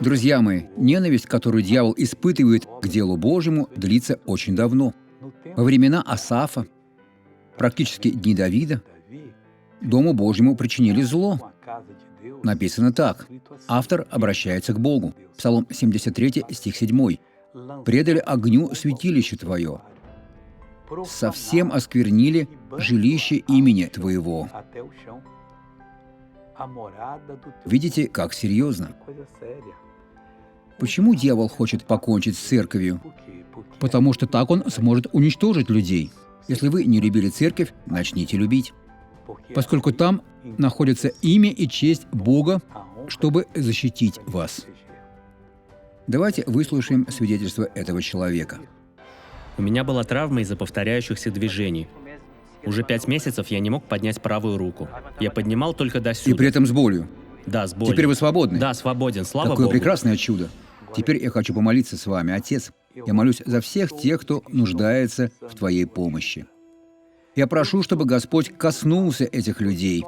Друзья мои, ненависть, которую дьявол испытывает к делу Божьему, длится очень давно. Во времена Асафа, практически дни Давида, Дому Божьему причинили зло. Написано так. Автор обращается к Богу. Псалом 73, стих 7. «Предали огню святилище Твое, совсем осквернили жилище имени Твоего». Видите, как серьезно? Почему дьявол хочет покончить с церковью? Потому что так он сможет уничтожить людей. Если вы не любили церковь, начните любить. Поскольку там находится имя и честь Бога, чтобы защитить вас. Давайте выслушаем свидетельство этого человека. У меня была травма из-за повторяющихся движений. Уже 5 месяцев я не мог поднять правую руку. Я поднимал только до сюда. И при этом с болью. Да, с болью. Теперь вы свободны. Да, свободен, слава Какое Богу. прекрасное чудо. Теперь я хочу помолиться с вами, Отец. Я молюсь за всех тех, кто нуждается в Твоей помощи. Я прошу, чтобы Господь коснулся этих людей.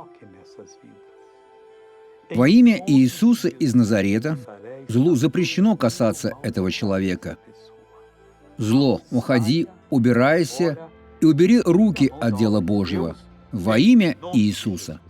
Во имя Иисуса из Назарета злу запрещено касаться этого человека. Зло, уходи, убирайся и убери руки от дела Божьего. Во имя Иисуса.